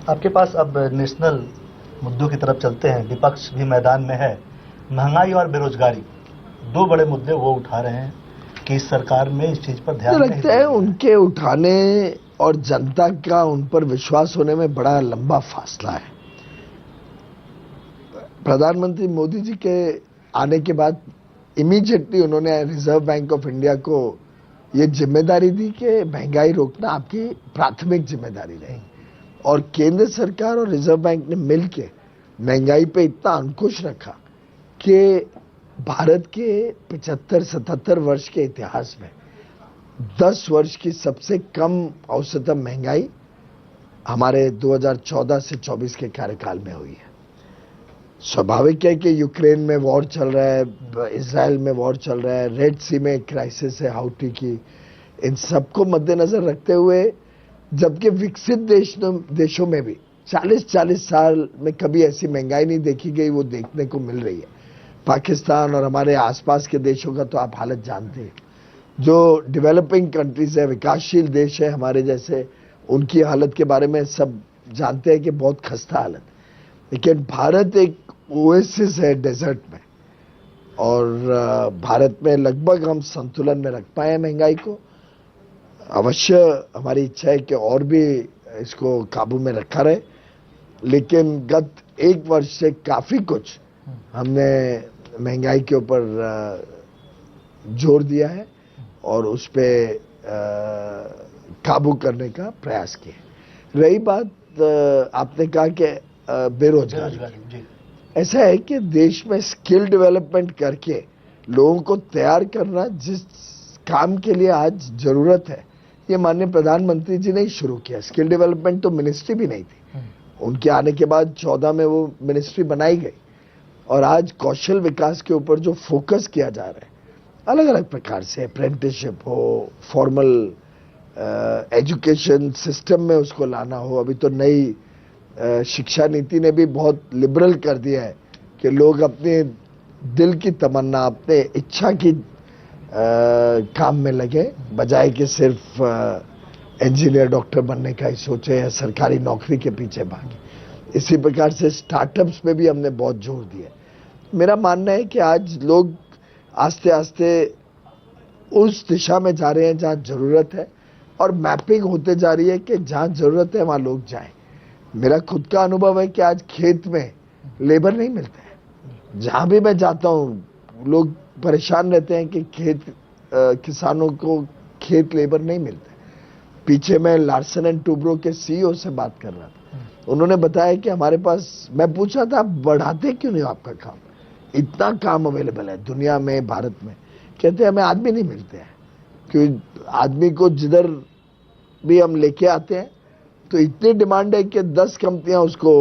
आपके पास अब नेशनल मुद्दों की तरफ चलते हैं। विपक्ष भी मैदान में है। महंगाई और बेरोजगारी दो बड़े मुद्दे वो उठा रहे हैं कि इस सरकार में इस चीज पर ध्यान मुझे नहीं लगता दिया है गया है। उनके उठाने और जनता का उन पर विश्वास होने में बड़ा लंबा फासला है। प्रधानमंत्री मोदी जी के आने के बाद इमीडिएटली उन्होंने रिजर्व बैंक ऑफ इंडिया को ये जिम्मेदारी दी कि महंगाई रोकना आपकी प्राथमिक जिम्मेदारी रहेगी, और केंद्र सरकार और रिजर्व बैंक ने मिलकर महंगाई पे इतना अंकुश रखा कि भारत के 75-77 वर्ष के इतिहास में 10 वर्ष की सबसे कम औसतन महंगाई हमारे 2014 से 24 के कार्यकाल में हुई है। स्वाभाविक है कि यूक्रेन में वॉर चल रहा है, इजराइल में वॉर चल रहा है, रेड सी में क्राइसिस है हाउटी की, इन सबको मद्देनजर रखते हुए, जबकि विकसित देशों में भी 40-40 साल में कभी ऐसी महंगाई नहीं देखी गई, वो देखने को मिल रही है। पाकिस्तान और हमारे आसपास के देशों का तो आप हालत जानते हैं। जो डेवलपिंग कंट्रीज है, विकासशील देश है हमारे जैसे, उनकी हालत के बारे में सब जानते हैं कि बहुत खस्ता हालत। लेकिन भारत एक ओएसिस है डेजर्ट में, और भारत में लगभग हम संतुलन में रख पाए महंगाई को। अवश्य हमारी इच्छा है कि और भी इसको काबू में रखा रहे, लेकिन गत एक वर्ष से काफी कुछ हमने महंगाई के ऊपर जोर दिया है और उस पे काबू करने का प्रयास किया। रही बात आपने कहा कि बेरोजगारी, ऐसा है कि देश में स्किल डेवलपमेंट करके लोगों को तैयार करना, जिस काम के लिए आज जरूरत है, ये माननीय प्रधानमंत्री जी ने ही शुरू किया। स्किल डेवलपमेंट तो मिनिस्ट्री भी नहीं थी, उनके आने के बाद 14 में वो मिनिस्ट्री बनाई गई, और आज कौशल विकास के ऊपर जो फोकस किया जा रहा है अलग अलग प्रकार से, अप्रेंटिसशिप हो, फॉर्मल एजुकेशन सिस्टम में उसको लाना हो। अभी तो नई शिक्षा नीति ने भी बहुत लिबरल कर दिया है कि लोग अपने दिल की तमन्ना, अपने इच्छा की काम में लगे, बजाय कि सिर्फ इंजीनियर डॉक्टर बनने का ही सोचे या सरकारी नौकरी के पीछे भागे। इसी प्रकार से स्टार्टअप्स में भी हमने बहुत जोर दिया। मेरा मानना है कि आज लोग आस्ते आस्ते उस दिशा में जा रहे हैं जहां जरूरत है, और मैपिंग होते जा रही है कि जहां जरूरत है वहां लोग जाएं। मेरा खुद का अनुभव है कि आज खेत में लेबर नहीं मिलता है। जहां भी मैं जाता हूं लोग परेशान रहते हैं कि किसानों को खेत लेबर नहीं मिलता है। पीछे मैं लार्सन एंड टूब्रो के सीईओ से बात कर रहा था, उन्होंने बताया कि हमारे पास, मैं पूछा था बढ़ाते क्यों नहीं आपका काम, इतना काम अवेलेबल है दुनिया में, भारत में। कहते हमें आदमी नहीं मिलते हैं, क्योंकि आदमी को जिधर भी हम लेके आते हैं तो इतनी डिमांड है कि 10 कंपनियां उसको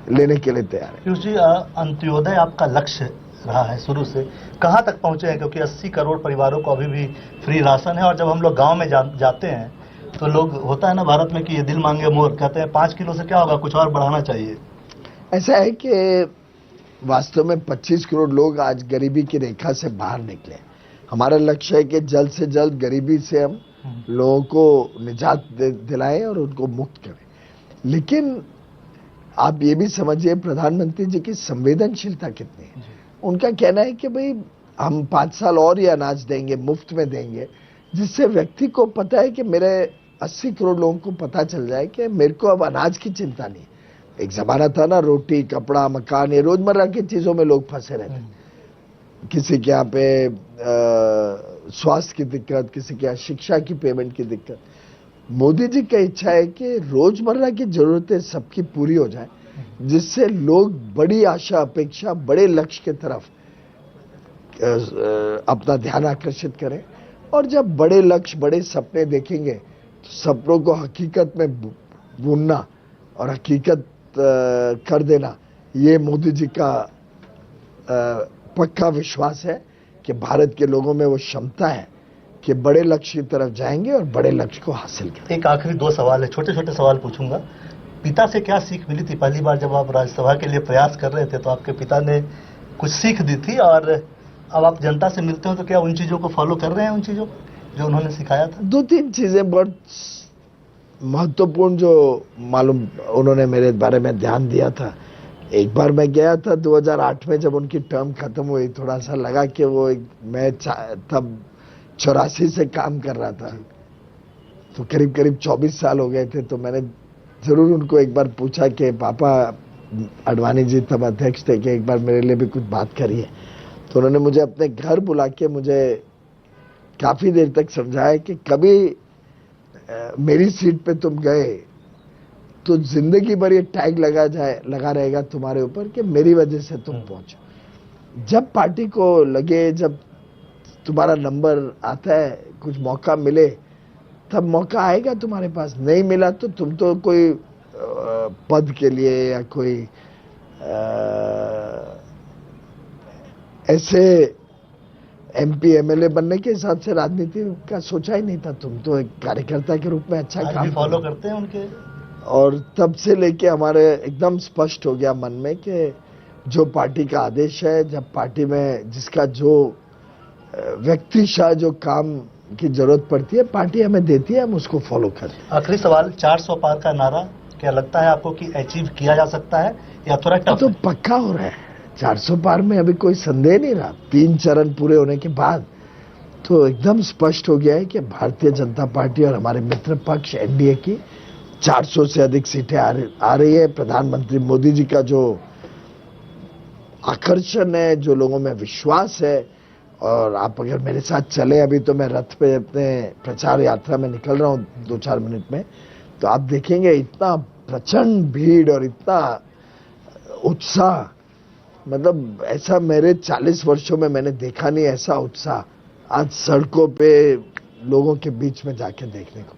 लेने के लिए तैयार है। पीयूष जी, अंत्योदय आपका लक्ष्य रहा है शुरू से, कहां तक पहुंचे हैं? क्योंकि 80 करोड़ परिवारों को अभी भी फ्री राशन है, और जब हम लोग गांव में जाते हैं तो लोग, होता है ना भारत में कि ये दिल मांगे मोर, कहते हैं 5 किलो से क्या होगा, कुछ और बढ़ाना चाहिए। ऐसा है कि वास्तव में 25 करोड़ लोग आज गरीबी की रेखा से बाहर निकले। हमारा लक्ष्य है कि जल्द से जल्द गरीबी से हम लोगों को निजात दिलाएं और उनको मुक्त करें। लेकिन आप ये भी समझिए प्रधानमंत्री जी की संवेदनशीलता कितनी है। उनका कहना है कि भाई हम 5 साल और ही अनाज देंगे, मुफ्त में देंगे, जिससे व्यक्ति को पता है कि मेरे 80 करोड़ लोगों को पता चल जाए कि मेरे को अब अनाज की चिंता नहीं। एक जमाना था ना, रोटी, कपड़ा, मकान, ये रोजमर्रा की चीजों में लोग फंसे रहते। किसी के यहाँ पे स्वास्थ्य की दिक्कत, किसी के यहाँ शिक्षा की पेमेंट की दिक्कत। मोदी जी की इच्छा है कि रोजमर्रा की जरूरतें सबकी पूरी हो जाए, जिससे लोग बड़ी आशा अपेक्षा, बड़े लक्ष्य की तरफ अपना ध्यान आकर्षित करें। और जब बड़े लक्ष्य, बड़े सपने देखेंगे तो सपनों को हकीकत में बुनना और हकीकत कर देना, ये मोदी जी का पक्का विश्वास है कि भारत के लोगों में वो क्षमता है कि बड़े लक्ष्य की तरफ जाएंगे और बड़े लक्ष्य को हासिल करेंगे। एक आखिरी 2 सवाल है, छोटे छोटे सवाल पूछूंगा। पिता से क्या सीख मिली थी? पहली बार जब आप राज्यसभा के लिए प्रयास कर रहे थे तो आपके पिता ने कुछ सीख दी थी, और अब आप जनता से मिलते हो तो क्या उन चीजों को फॉलो कर रहे हैं, उन चीजों जो उन्होंने सिखाया था? 2-3 चीजें बहुत महत्वपूर्ण जो मालूम उन्होंने मेरे बारे में ध्यान दिया था। एक बार मैं गया था 2008 में, जब उनकी टर्म खत्म हुई, थोड़ा सा लगा कि मैं तब 84 से काम कर रहा था, तो करीब करीब 24 साल हो गए थे। तो मैंने जरूर उनको एक बार पूछा कि पापा, आडवाणी जी तब अध्यक्ष थे, कि एक बार मेरे लिए भी कुछ बात करिए। तो उन्होंने मुझे अपने घर बुला के मुझे काफी देर तक समझाया कि कभी मेरी सीट पे तुम गए तो जिंदगी भर ये टैग लगा रहेगा तुम्हारे ऊपर कि मेरी वजह से तुम पहुंचो। जब पार्टी को लगे, जब तुम्हारा नंबर आता है, कुछ मौका मिले, तब मौका आएगा तुम्हारे पास। नहीं मिला तो तुम तो कोई पद के लिए या कोई ऐसे एमपी एमएलए बनने के हिसाब से राजनीति का सोचा ही नहीं था। तुम तो एक कार्यकर्ता के रूप में अच्छा आज काम भी फॉलो करते हैं उनके। और तब से लेके हमारे एकदम स्पष्ट हो गया मन में कि जो पार्टी का आदेश है, जब पार्टी में जिसका जो व्यक्तिशः जो काम की जरूरत पड़ती है, पार्टी हमें देती है, हम उसको फॉलो करते हैं। आखिरी सवाल, 400 पार का नारा क्या लगता है आपको कि अचीव किया जा सकता है या थोड़ा टफ तो है? पक्का हो रहा है। 400 पार में अभी कोई संदेह नहीं रहा। 3 चरण पूरे होने के बाद तो एकदम स्पष्ट हो गया है कि भारतीय जनता पार्टी और हमारे मित्र पक्ष एनडीए की 400 से अधिक सीटें आ रही है। प्रधानमंत्री मोदी जी का जो आकर्षण है, जो लोगों में विश्वास है, और आप अगर मेरे साथ चले, अभी तो मैं रथ पे अपने प्रचार यात्रा में निकल रहा हूँ 2-4 मिनट में, तो आप देखेंगे इतना प्रचंड भीड़ और इतना उत्साह, मतलब ऐसा मेरे 40 वर्षों में मैंने देखा नहीं, ऐसा उत्साह आज सड़कों पे लोगों के बीच में जाके देखने को।